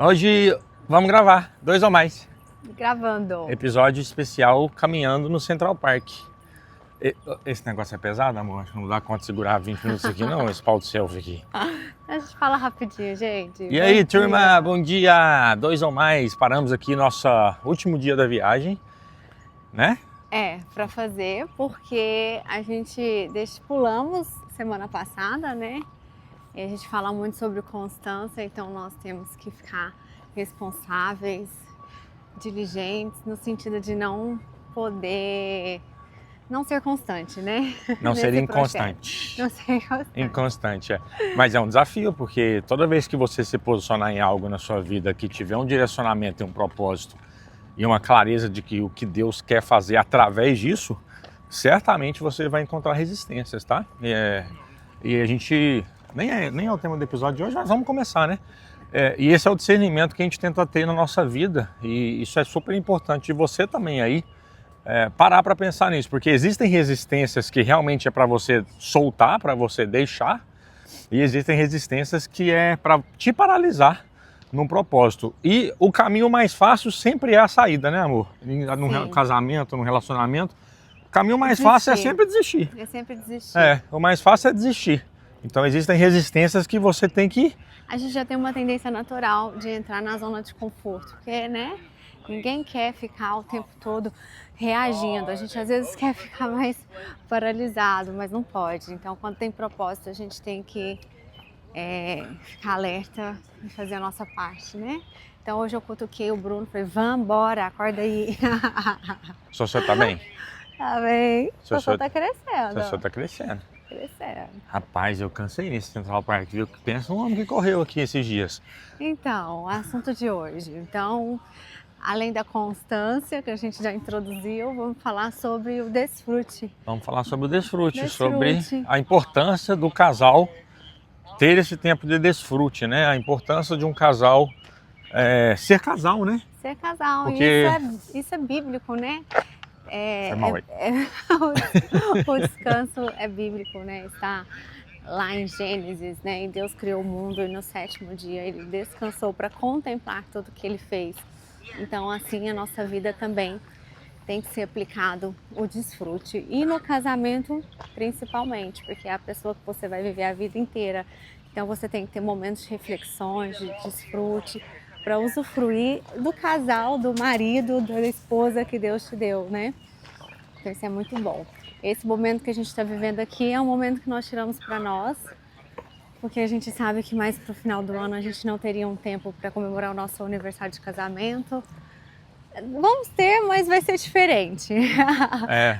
Hoje vamos gravar, 2 ou mais. Gravando. Episódio especial caminhando no Central Park. Esse negócio é pesado, amor? Acho que não dá conta de segurar 20 minutos aqui não, esse pau de selfie aqui. A gente fala rapidinho, gente. E aí, turma, bom dia! 2 ou mais, paramos aqui nosso último dia da viagem, né? Pra fazer, porque a gente pulamos semana passada, né? E a gente fala muito sobre constância, então nós temos que ficar responsáveis, diligentes, no sentido de não poder não ser constante, né? Não ser inconstante. Não ser inconstante. Inconstante, é. Mas é um desafio, porque toda vez que você se posicionar em algo na sua vida que tiver um direcionamento e um propósito e uma clareza de que o que Deus quer fazer através disso, certamente você vai encontrar resistências, tá? E a gente... Nem é o tema do episódio de hoje, mas vamos começar, né? E esse é o discernimento que a gente tenta ter na nossa vida, e isso é super importante. E você também aí, parar para pensar nisso, porque existem resistências que realmente é para você soltar, para você deixar, e existem resistências que é para te paralisar num propósito. E o caminho mais fácil sempre é a saída, né, amor? Num casamento, num relacionamento, o caminho mais fácil é sempre desistir. É sempre desistir. O mais fácil é desistir. Então existem resistências que você tem que... A gente já tem uma tendência natural de entrar na zona de conforto, porque, né? Ninguém quer ficar o tempo todo reagindo. A gente às vezes quer ficar mais paralisado, mas não pode. Então, quando tem propósito, a gente tem que ficar alerta e fazer a nossa parte, né? Então, hoje eu cutuquei o Bruno e falei, vambora, acorda aí. O senhor tá bem? Tá bem. O senhor tá crescendo. O senhor tá crescendo. Crescendo. Rapaz, eu cansei nesse Central Park, viu? Pensa um homem que correu aqui esses dias. Então, o assunto de hoje. Então, além da constância que a gente já introduziu, vamos falar sobre o desfrute. Vamos falar sobre o desfrute, sobre a importância do casal ter esse tempo de desfrute, né? A importância de um casal ser casal, né? Ser casal, porque... isso é bíblico, né? O descanso é bíblico, né? Está lá em Gênesis, né? E Deus criou o mundo e no 7º dia ele descansou para contemplar tudo que ele fez. Então, assim, a nossa vida também tem que ser aplicado o desfrute. E no casamento, principalmente, porque é a pessoa que você vai viver a vida inteira. Então, você tem que ter momentos de reflexões, de desfrute, para usufruir do casal, do marido, da esposa que Deus te deu, né? Então isso é muito bom. Esse momento que a gente está vivendo aqui é um momento que nós tiramos para nós, porque a gente sabe que mais para o final do ano a gente não teria um tempo para comemorar o nosso aniversário de casamento. Vamos ter, mas vai ser diferente.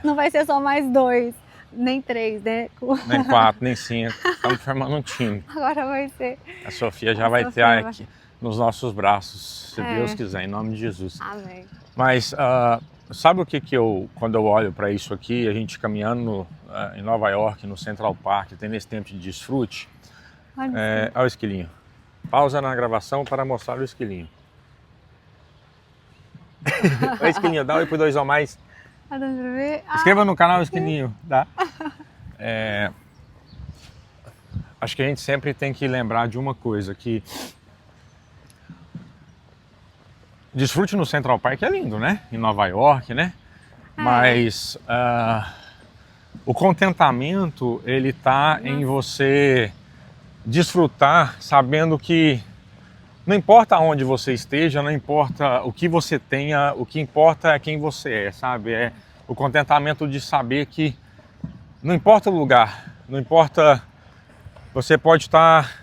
Não vai ser só mais 2, nem 3, né? Nem 4, nem 5. Estamos formando um time. Agora vai ser. A Sofia já vai ter aqui nos nossos braços, se Deus quiser, em nome de Jesus. Amém. Mas sabe o que quando eu olho para isso aqui, a gente caminhando em Nova York, no Central Park, tendo esse tempo de desfrute, olha o esquilinho. Pausa na gravação para mostrar o esquilinho. Oi, esquilinho, dá oi pro 2 ou mais. Inscreva no canal, esquilinho, tá? Acho que a gente sempre tem que lembrar de uma coisa, que desfrute no Central Park é lindo, né? Em Nova York, né? Mas o contentamento, ele tá em você desfrutar sabendo que não importa onde você esteja, não importa o que você tenha, o que importa é quem você é, sabe? É o contentamento de saber que não importa o lugar, não importa... Você pode estar...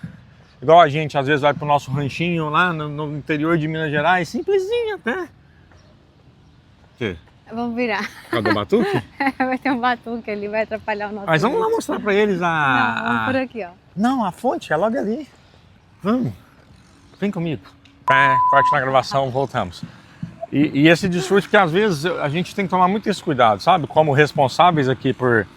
Igual a gente às vezes vai pro nosso ranchinho lá no interior de Minas Gerais, simplesinho até. O quê? Vamos virar. Cadê o batuque? Vai ter um batuque ali, vai atrapalhar o nosso... Mas vamos lá mostrar pra eles Não, vamos por aqui, ó. Não, a fonte é logo ali. Vamos. Vem comigo. Corte na gravação, voltamos. E esse desfrute que às vezes a gente tem que tomar muito esse cuidado, sabe? Como responsáveis aqui por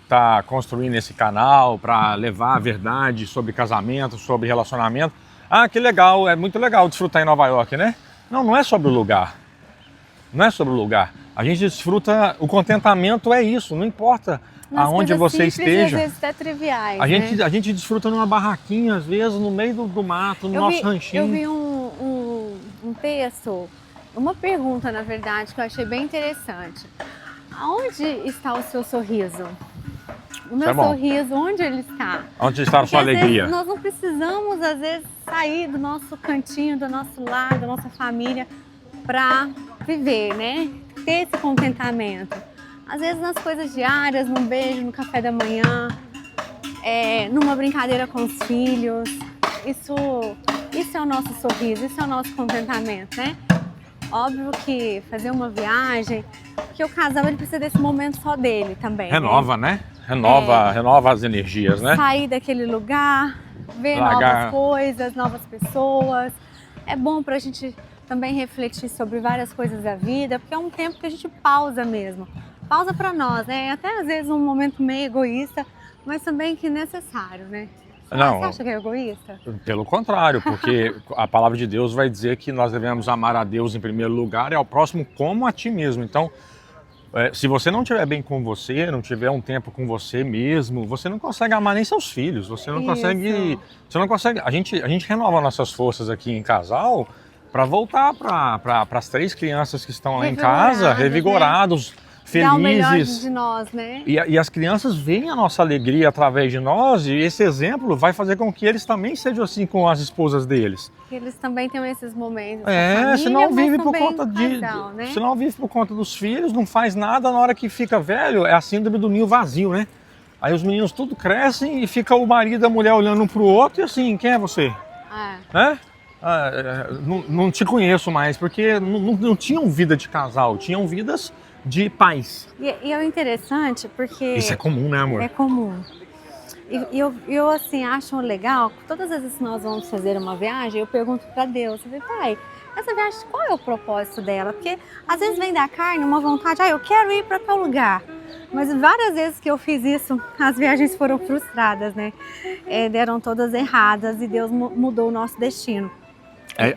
tá construindo esse canal, para levar a verdade sobre casamento, sobre relacionamento. Ah, que legal, é muito legal desfrutar em Nova York, né? Não, não é sobre o lugar. Não é sobre o lugar. A gente desfruta, o contentamento é isso, não importa aonde você esteja. Às vezes até triviais, a gente desfruta numa barraquinha, às vezes, no meio do mato, no nosso ranchinho. Eu vi um um texto, uma pergunta, na verdade, que eu achei bem interessante. Aonde está o seu sorriso? O meu sorriso, onde ele está? Onde está a sua alegria? Nós não precisamos, às vezes, sair do nosso cantinho, do nosso lar, da nossa família, para viver, né? Ter esse contentamento. Às vezes nas coisas diárias, num beijo, no café da manhã, numa brincadeira com os filhos. Isso é o nosso sorriso, isso é o nosso contentamento, né? Óbvio que fazer uma viagem, que o casal ele precisa desse momento só dele também. Renova, né? Renova as energias, né? Sair daquele lugar, ver novas coisas, novas pessoas. É bom pra gente também refletir sobre várias coisas da vida, porque é um tempo que a gente pausa mesmo. Pausa pra nós, né? Até às vezes um momento meio egoísta, mas também que é necessário, né? Não, você acha que é egoísta? Pelo contrário, porque a palavra de Deus vai dizer que nós devemos amar a Deus em primeiro lugar e ao próximo como a ti mesmo. Então, se você não estiver bem com você, não tiver um tempo com você mesmo, você não consegue amar nem seus filhos, você não consegue... A gente renova nossas forças aqui em casal para voltar para as 3 crianças que estão lá em casa, revigorados, né? Felizes. Dá o melhor de nós, né? E as crianças veem a nossa alegria através de nós e esse exemplo vai fazer com que eles também sejam assim com as esposas deles. Que eles também tenham esses momentos. Se não vive por conta se não vive por conta dos filhos, não faz nada, na hora que fica velho, é a síndrome do ninho vazio, né? Aí os meninos tudo crescem e fica o marido e a mulher olhando um pro outro e assim, quem é você? Né? Não te conheço mais, porque não tinham vida de casal, tinham vidas de pais. E é interessante porque... Isso é comum, né, amor? É comum. E eu assim, acho legal, todas as vezes que nós vamos fazer uma viagem, eu pergunto para Deus, eu falei, pai, essa viagem, qual é o propósito dela? Porque às vezes vem da carne uma vontade, eu quero ir para tal lugar. Mas várias vezes que eu fiz isso, as viagens foram frustradas, né? Deram todas erradas e Deus mudou o nosso destino.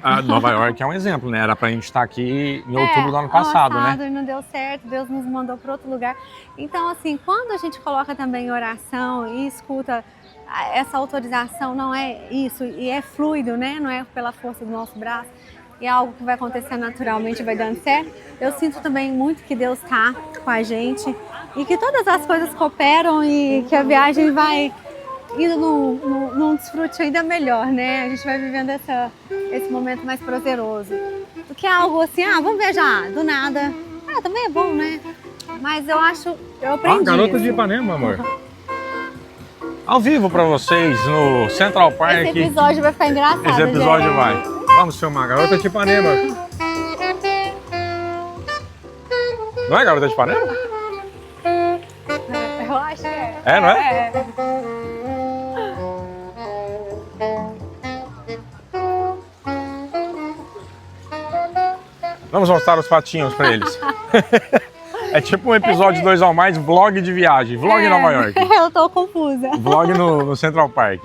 A Nova York é um exemplo, né? Era pra gente estar aqui em outubro do ano passado, né? E não deu certo, Deus nos mandou para outro lugar. Então, assim, quando a gente coloca também oração e escuta essa autorização, não é isso, e é fluido, né? Não é pela força do nosso braço, e é algo que vai acontecer naturalmente, vai dando certo. Eu sinto também muito que Deus está com a gente e que todas as coisas cooperam e que a viagem vai indo num desfrute ainda melhor, né? A gente vai vivendo esse momento mais prazeroso. Do que algo assim, vamos viajar, do nada. Também é bom, né? Mas eu aprendi. Garota de Ipanema, amor. Ao vivo pra vocês no Central Park. Esse episódio vai ficar engraçado, Esse episódio gente. vai. Vamos filmar, Garota de Ipanema. Não é Garota de Ipanema? Eu acho que é. Não é? Vamos mostrar os patinhos pra eles. É tipo um episódio 2 ao mais, vlog de viagem, vlog em Nova York. Eu tô confusa. Vlog no Central Park.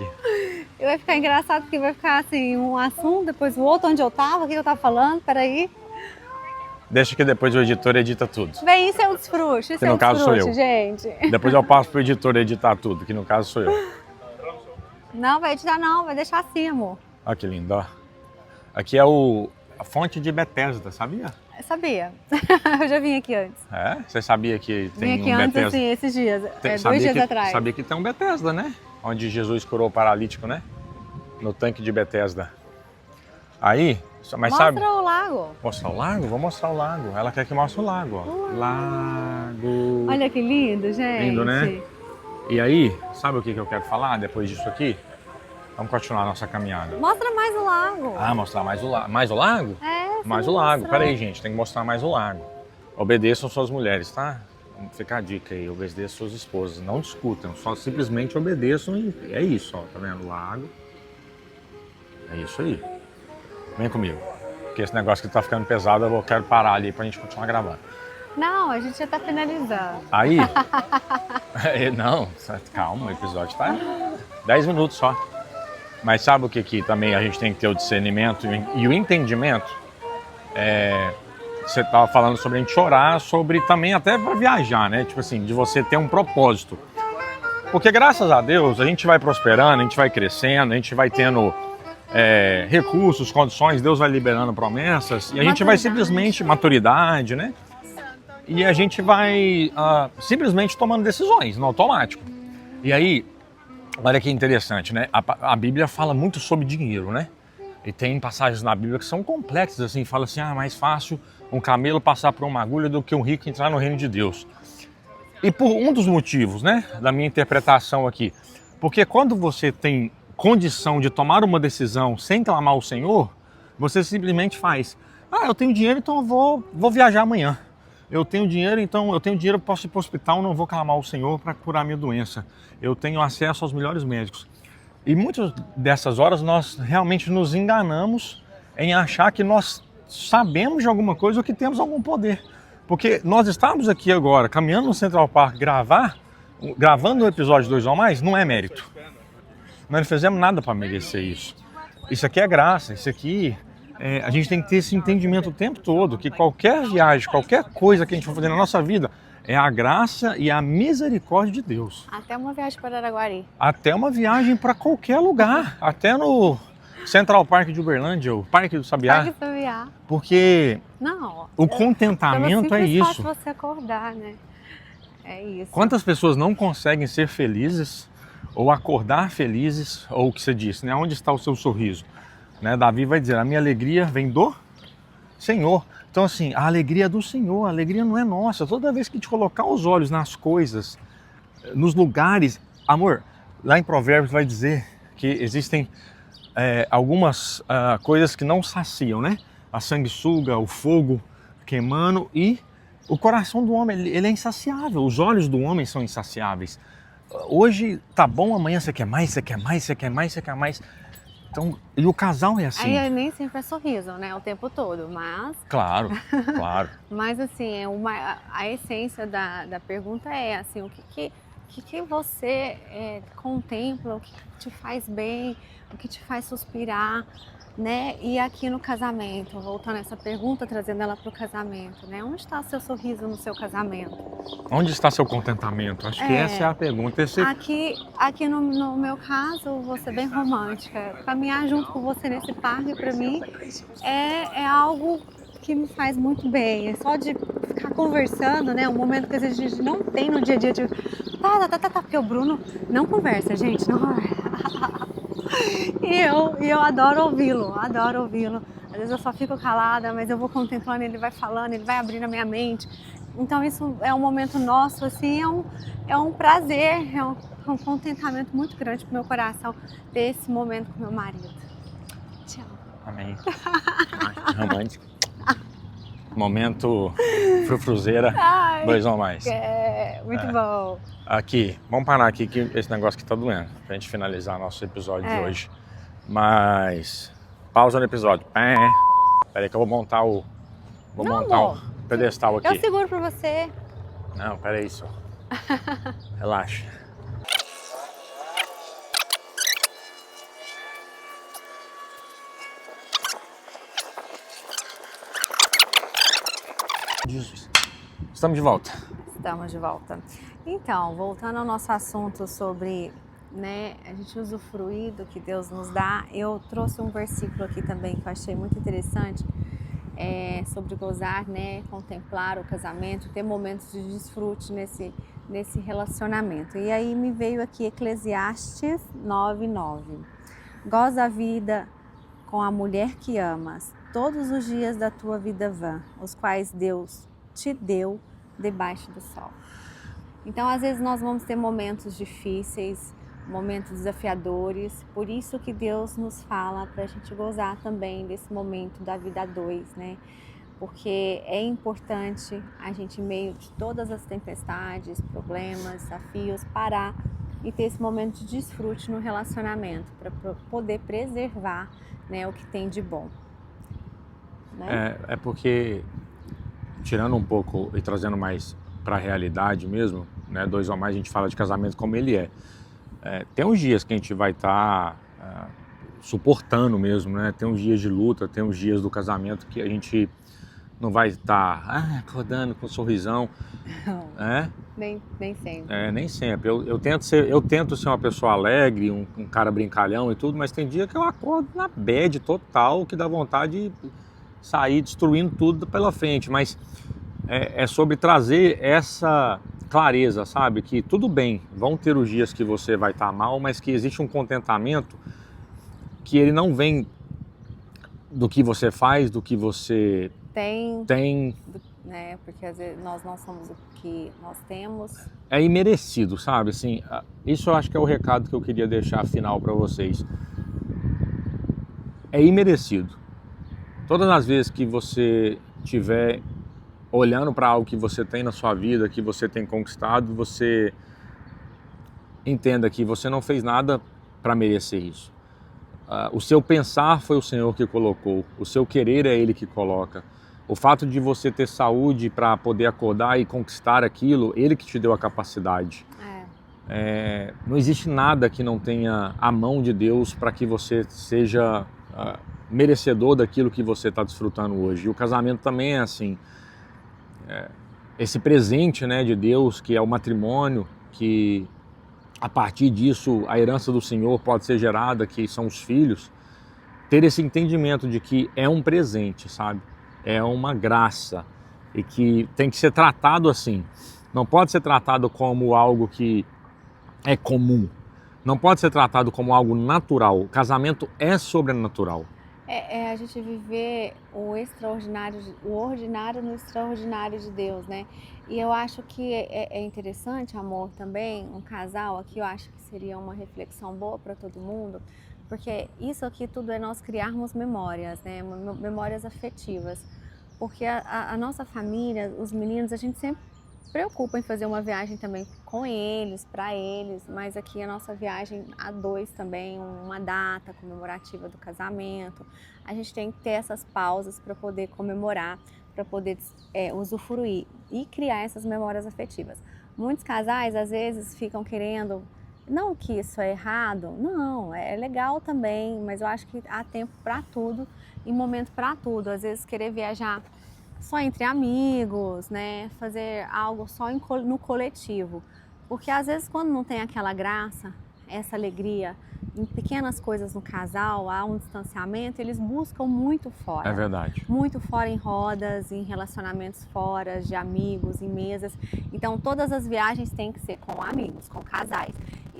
E vai ficar engraçado porque vai ficar assim, um assunto, depois o outro, onde eu tava, o que eu tava falando, peraí. Deixa que depois o editor edita tudo. Bem, isso é um desfrute, Que no caso sou eu. Gente. Depois eu passo pro editor editar tudo, que no caso sou eu. Não, vai editar não, vai deixar assim, amor. Olha que lindo, ó. Aqui é a fonte de Bethesda, sabia? Eu sabia. Eu já vim aqui antes. Você sabia que tem vim aqui um antes, Bethesda? Assim, esses dias, 2 dias atrás. Sabia que tem um Bethesda, né? Onde Jesus curou o paralítico, né? No tanque de Bethesda. Aí, mas mostra sabe... o lago. Mostrar o lago? Vou mostrar o lago. Ela quer que mostre o lago, ó. Lago. Olha que lindo, gente. Lindo, né? E aí, sabe o que eu quero falar depois disso aqui? Vamos continuar a nossa caminhada. Mostra mais o lago. Mostrar mais o lago. Mais o lago? Mais o lago. Pera aí, gente, tem que mostrar mais o lago. Obedeçam suas mulheres, tá? Fica a dica aí, obedeçam suas esposas. Não discutam, só simplesmente obedeçam e é isso, ó. Tá vendo? O lago. É isso aí. Vem comigo. Porque esse negócio que tá ficando pesado, eu quero parar ali pra gente continuar gravando. Não, a gente já tá finalizando. Aí... Não, calma, o episódio tá 10 minutos só. Mas sabe o que também a gente tem que ter o discernimento e o entendimento? Você estava falando sobre a gente orar, sobre também até para viajar, né? Tipo assim, de você ter um propósito. Porque graças a Deus a gente vai prosperando, a gente vai crescendo, a gente vai tendo recursos, condições, Deus vai liberando promessas e a gente vai simplesmente, maturidade, né? E a gente vai simplesmente tomando decisões no automático. E aí, olha que interessante, né? A Bíblia fala muito sobre dinheiro, né? E tem passagens na Bíblia que são complexas, assim, fala assim, mais fácil um camelo passar por uma agulha do que um rico entrar no reino de Deus. E por um dos motivos, né, da minha interpretação aqui, porque quando você tem condição de tomar uma decisão sem clamar ao Senhor, você simplesmente faz, eu tenho dinheiro, então eu vou viajar amanhã. Eu tenho dinheiro, eu posso ir para o hospital, não vou clamar ao Senhor para curar minha doença. Eu tenho acesso aos melhores médicos. E muitas dessas horas nós realmente nos enganamos em achar que nós sabemos de alguma coisa ou que temos algum poder. Porque nós estamos aqui agora, caminhando no Central Park, gravando o episódio 2 ou mais, não é mérito. Nós não fizemos nada para merecer isso. Isso aqui é graça, isso aqui... a gente tem que ter esse entendimento o tempo todo, que qualquer viagem, qualquer coisa que a gente for fazer na nossa vida, é a graça e a misericórdia de Deus. Até uma viagem para Araguari. Até uma viagem para qualquer lugar, até no Central Park de Uberlândia, o Parque do Sabiá. Parque do Sabiá. Porque não, o contentamento é isso. Pelo você acordar, né? É isso. Quantas pessoas não conseguem ser felizes, ou acordar felizes, ou o que você disse, né? Onde está o seu sorriso? Né? Davi vai dizer, a minha alegria vem do Senhor. Então assim, a alegria é do Senhor, a alegria não é nossa. Toda vez que a gente colocar os olhos nas coisas, nos lugares... Amor, lá em Provérbios vai dizer que existem algumas coisas que não saciam, né? A sanguessuga, o fogo queimando e o coração do homem, ele é insaciável. Os olhos do homem são insaciáveis. Hoje tá bom, amanhã você quer mais, você quer mais, você quer mais, você quer mais. Então, e o casal é assim. Aí nem sempre é sorriso, né? O tempo todo, mas... Claro, claro. Mas assim, a essência da pergunta é assim, o que você contempla, o que te faz bem, o que te faz suspirar, né? E aqui no casamento, voltando a essa pergunta, trazendo ela para o casamento, né? Onde está seu sorriso no seu casamento? Onde está seu contentamento? Acho que essa é a pergunta. Aqui no meu caso, vou ser bem romântica. Caminhar junto com você nesse parque, para mim, é algo que me faz muito bem. É só de ficar conversando, né? Um momento que a gente não tem no dia a dia. Tipo, porque o Bruno não conversa, gente. Não conversa. E eu adoro ouvi-lo. Às vezes eu só fico calada, mas eu vou contemplando, ele vai falando, ele vai abrindo a minha mente. Então isso é um momento nosso, assim, é um prazer, é um contentamento muito grande pro meu coração ter esse momento com meu marido. Tchau. Amém. Romântico. Momento frufruzeira, 2 ou mais. Muito bom. Aqui, vamos parar aqui que esse negócio aqui tá doendo, pra gente finalizar nosso episódio de hoje. Mas, pausa no episódio. Peraí que eu vou montar o pedestal aqui. Eu seguro pra você. Não, peraí só. Relaxa. Jesus. Estamos de volta. Estamos de volta. Então, voltando ao nosso assunto sobre, né, a gente usufruir do que Deus nos dá, eu trouxe um versículo aqui também que eu achei muito interessante, sobre gozar, né, contemplar o casamento, ter momentos de desfrute nesse relacionamento. E aí me veio aqui Eclesiastes 9:9. Goza a vida com a mulher que amas, todos os dias da tua vida vã, os quais Deus te deu debaixo do sol. Então, às vezes nós vamos ter momentos difíceis, momentos desafiadores, por isso que Deus nos fala para a gente gozar também desse momento da vida a dois, né? Porque é importante a gente, em meio de todas as tempestades, problemas, desafios, parar e ter esse momento de desfrute no relacionamento, para poder preservar, né, o que tem de bom. Né? É porque, tirando um pouco e trazendo mais para a realidade mesmo, né, 2 ou mais, a gente fala de casamento como ele é. Tem uns dias que a gente vai estar suportando mesmo, né? Tem uns dias de luta, tem uns dias do casamento que a gente não vai estar acordando com um sorrisão. Não, nem sempre. Nem sempre. Eu tento ser uma pessoa alegre, um cara brincalhão e tudo, mas tem dia que eu acordo na bad total, que dá vontade de sair destruindo tudo pela frente. Mas é sobre trazer essa clareza, sabe? Que tudo bem, vão ter os dias que você vai estar mal, mas que existe um contentamento que ele não vem do que você faz, do que você tem. Né? Porque às vezes nós não somos o que nós temos. É imerecido, sabe? Assim, isso eu acho que é o recado que eu queria deixar final para vocês. É imerecido. Todas as vezes que você tiver olhando para algo que você tem na sua vida, que você tem conquistado, você entenda que você não fez nada para merecer isso. O seu pensar foi o Senhor que colocou, o seu querer é Ele que coloca. O fato de você ter saúde para poder acordar e conquistar aquilo, Ele que te deu a capacidade. Não existe nada que não tenha a mão de Deus para que você seja merecedor daquilo que você está desfrutando hoje. E o casamento também é assim. Esse presente, né, de Deus, que é o matrimônio, que a partir disso a herança do Senhor pode ser gerada, que são os filhos, ter esse entendimento de que é um presente, sabe? É uma graça e que tem que ser tratado assim. Não pode ser tratado como algo que é comum. Não pode ser tratado como algo natural. O casamento é sobrenatural. A gente viver o extraordinário, o ordinário no extraordinário de Deus, né? E eu acho que é interessante, amor, também, um casal aqui, eu acho que seria uma reflexão boa para todo mundo, porque isso aqui tudo é nós criarmos memórias, né? Memórias afetivas. Porque a nossa família, os meninos, a gente sempre preocupa em fazer uma viagem também com eles, para eles, mas aqui a nossa viagem a dois também, uma data comemorativa do casamento. A gente tem que ter essas pausas para poder comemorar, para poder usufruir e criar essas memórias afetivas. Muitos casais às vezes ficam querendo, não que isso é errado, não, é legal também, mas eu acho que há tempo para tudo e momento para tudo. Às vezes querer viajar só entre amigos, né? Fazer algo só no coletivo. Porque às vezes quando não tem aquela graça, essa alegria, em pequenas coisas no casal, há um distanciamento, eles buscam muito fora. É verdade. Muito fora em rodas, em relacionamentos fora, de amigos, em mesas. Então todas as viagens têm que ser com amigos, com casais.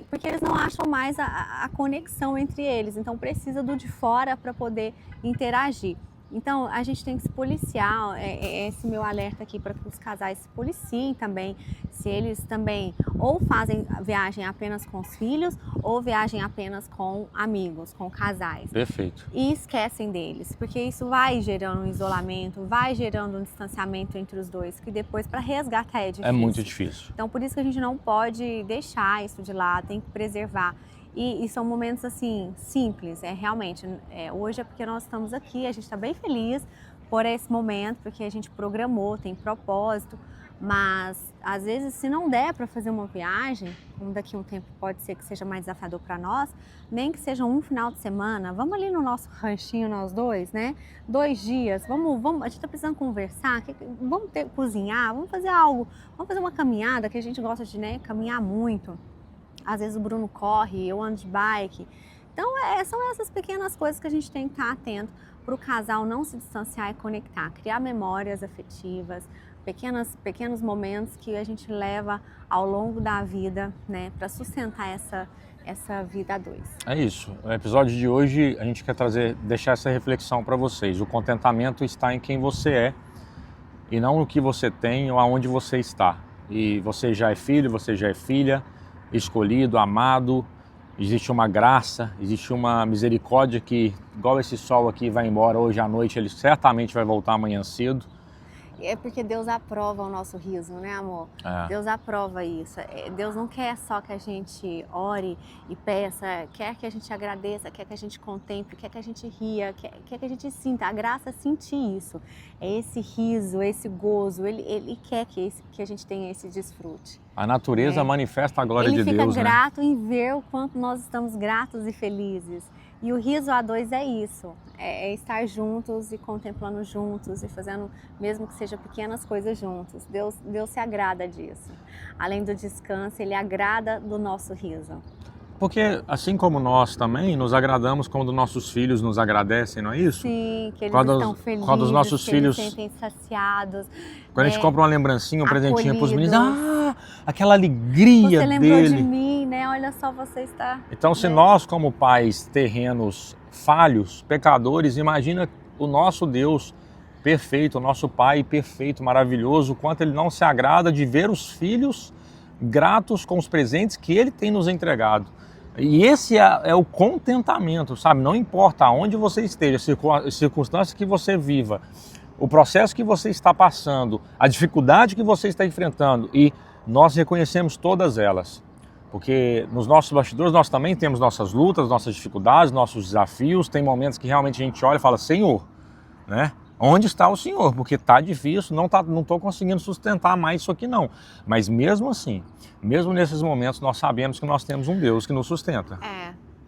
Porque eles não acham mais a conexão entre eles. Então precisa do de fora para poder interagir. Então, a gente tem que se policiar, esse meu alerta aqui para que os casais se policiem também, se eles também ou fazem viagem apenas com os filhos ou viagem apenas com amigos, com casais. Perfeito. E esquecem deles, porque isso vai gerando um isolamento, vai gerando um distanciamento entre os dois, que depois para resgatar é difícil. É muito difícil. Então, por isso que a gente não pode deixar isso de lado, tem que preservar. E são momentos assim, simples, realmente, hoje é porque nós estamos aqui, a gente está bem feliz por esse momento, porque a gente programou, tem propósito, mas às vezes se não der para fazer uma viagem, como daqui a um tempo pode ser que seja mais desafiador para nós, nem que seja um final de semana, vamos ali no nosso ranchinho nós dois, né? 2 dias, vamos, a gente está precisando conversar, vamos cozinhar, vamos fazer algo, vamos fazer uma caminhada, que a gente gosta de, né, caminhar muito. Às vezes o Bruno corre, eu ando de bike. Então são essas pequenas coisas que a gente tem que estar atento para o casal não se distanciar e conectar, criar memórias afetivas, pequenos momentos que a gente leva ao longo da vida, né, para sustentar essa vida a dois. É isso. No episódio de hoje a gente quer deixar essa reflexão para vocês. O contentamento está em quem você é e não no que você tem ou aonde você está. E você já é filho, você já é filha, escolhido, amado, existe uma graça, existe uma misericórdia que, igual esse sol aqui vai embora hoje à noite, ele certamente vai voltar amanhã cedo. É porque Deus aprova o nosso riso, né, amor? Deus aprova isso. Deus não quer só que a gente ore e peça, quer que a gente agradeça, quer que a gente contemple, quer que a gente ria, quer que a gente sinta. A graça é sentir isso. É esse riso, esse gozo. Ele quer que a gente tenha esse desfrute. A natureza manifesta a glória de Deus, Ele fica né? grato em ver o quanto nós estamos gratos e felizes. E o riso a dois é isso, é estar juntos e contemplando juntos e fazendo, mesmo que seja pequenas coisas juntos. Deus se agrada disso. Além do descanso, Ele agrada do nosso riso. Porque assim como nós também nos agradamos quando nossos filhos nos agradecem, não é isso? Sim, que eles Quando, estão felizes, quando os nossos que filhos, eles sentem saciados. quando a gente compra uma lembrancinha, um presentinho para os meninos, acolhidos. aquela alegria Você lembrou dele. de mim, né? Olha só, você está... Então, se nós como pais terrenos falhos, pecadores, imagina o nosso Deus perfeito, o nosso Pai perfeito, maravilhoso, o quanto Ele não se agrada de ver os filhos gratos com os presentes que Ele tem nos entregado. E esse é o contentamento, sabe? Não importa aonde você esteja, a circunstância que você viva, o processo que você está passando, a dificuldade que você está enfrentando, e nós reconhecemos todas elas. Porque nos nossos bastidores nós também temos nossas lutas, nossas dificuldades, nossos desafios. Tem momentos que realmente a gente olha e fala, Senhor, né? Onde está o Senhor? Porque está difícil, não estou conseguindo sustentar mais isso aqui não. Mas mesmo assim, mesmo nesses momentos, nós sabemos que nós temos um Deus que nos sustenta.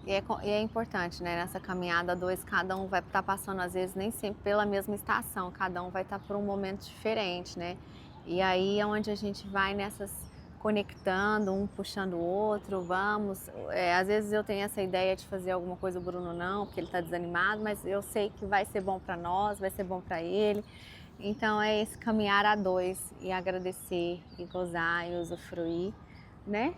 E é importante, né? Nessa caminhada a dois, cada um vai estar passando, às vezes, nem sempre pela mesma estação. Cada um vai estar por um momento diferente, né? E aí é onde a gente vai nessas... conectando, um puxando o outro, vamos. Às vezes eu tenho essa ideia de fazer alguma coisa, o Bruno não, porque ele está desanimado, mas eu sei que vai ser bom para nós, vai ser bom para ele. Então é esse caminhar a dois e agradecer e gozar e usufruir, né?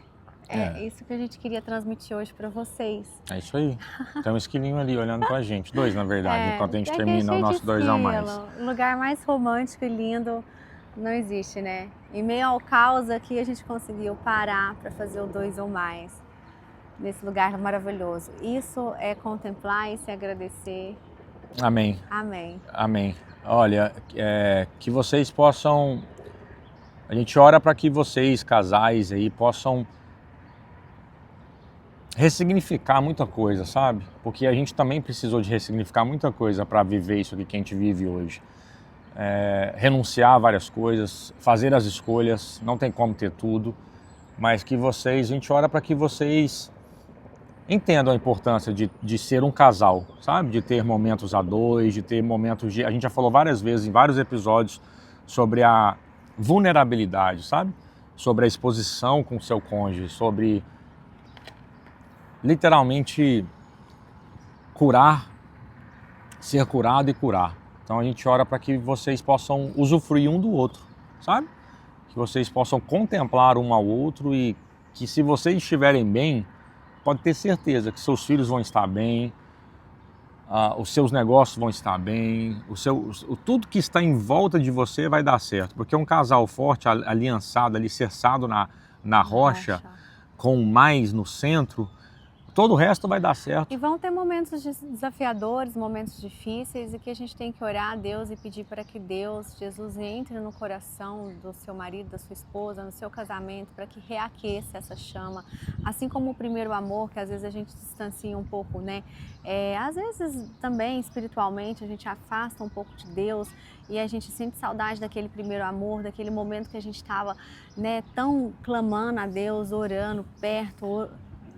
É isso que a gente queria transmitir hoje para vocês. É isso aí. Tem um esquilinho ali olhando pra gente, dois na verdade, enquanto a gente é termina o nosso 2 a mais. O lugar mais romântico e lindo não existe, né? Em meio ao caos aqui, a gente conseguiu parar para fazer o 2 ou mais, nesse lugar maravilhoso. Isso é contemplar e se agradecer. Amém. Amém. Amém. Olha, que vocês possam... A gente ora para que vocês, casais aí, possam ressignificar muita coisa, sabe? Porque a gente também precisou de ressignificar muita coisa para viver isso aqui que a gente vive hoje. Renunciar a várias coisas, fazer as escolhas, não tem como ter tudo, mas que vocês, a gente ora para que vocês entendam a importância de ser um casal, sabe? De ter momentos a dois, de ter momentos de... A gente já falou várias vezes, em vários episódios, sobre a vulnerabilidade, sabe? Sobre a exposição com o seu cônjuge, sobre literalmente curar, ser curado e curar. Então a gente ora para que vocês possam usufruir um do outro, sabe? Que vocês possam contemplar um ao outro e que se vocês estiverem bem, pode ter certeza que seus filhos vão estar bem, os seus negócios vão estar bem, tudo que está em volta de você vai dar certo. Porque um casal forte, aliançado, alicerçado na rocha, com o mais no centro, todo o resto vai dar certo. E vão ter momentos desafiadores, momentos difíceis, e que a gente tem que orar a Deus e pedir para que Deus, Jesus, entre no coração do seu marido, da sua esposa, no seu casamento, para que reaqueça essa chama. Assim como o primeiro amor, que às vezes a gente distancia um pouco, né? Às vezes também espiritualmente a gente afasta um pouco de Deus e a gente sente saudade daquele primeiro amor, daquele momento que a gente estava, né, tão clamando a Deus, orando, perto,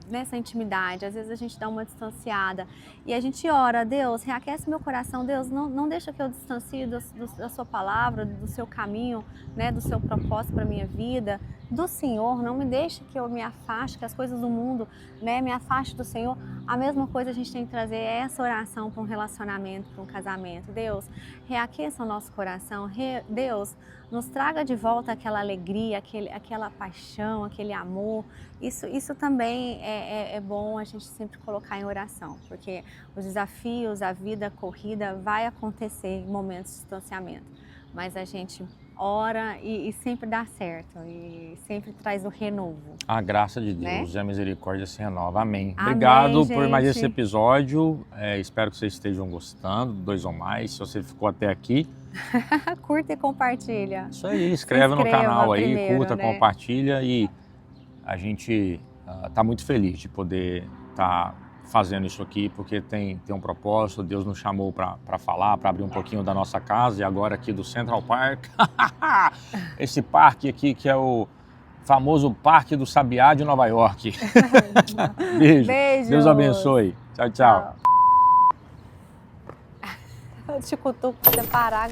nessa intimidade. Às vezes a gente dá uma distanciada e a gente ora, Deus, reaquece meu coração, Deus, não deixa que eu distancie da sua palavra, do seu caminho, né, do seu propósito para minha vida, do Senhor, não me deixe que eu me afaste, que as coisas do mundo, né, me afaste do Senhor. A mesma coisa a gente tem que trazer essa oração para um relacionamento, para um casamento. Deus, reaqueça o nosso coração, Deus, nos traga de volta aquela alegria, aquela paixão, aquele amor. Isso também é bom a gente sempre colocar em oração, porque os desafios, a vida, a corrida vai acontecer em momentos de distanciamento, mas a gente ora e sempre dá certo, e sempre traz o renovo. A graça de Deus, né? E a misericórdia se renova. Amém. Amém, obrigado gente, por mais esse episódio. Espero que vocês estejam gostando, 2 ou mais. Se você ficou até aqui, curta e compartilha. Isso aí, inscreve no canal aí, primeiro, curta, né? Compartilha, e a gente tá muito feliz de poder estar fazendo isso aqui, porque tem um propósito. Deus nos chamou para falar, para abrir um pouquinho da nossa casa, e agora aqui do Central Park, esse parque aqui que é o famoso Parque do Sabiá de Nova York. Beijo. Beijo. Deus abençoe. Tchau, tchau. te cutuco pra você parar.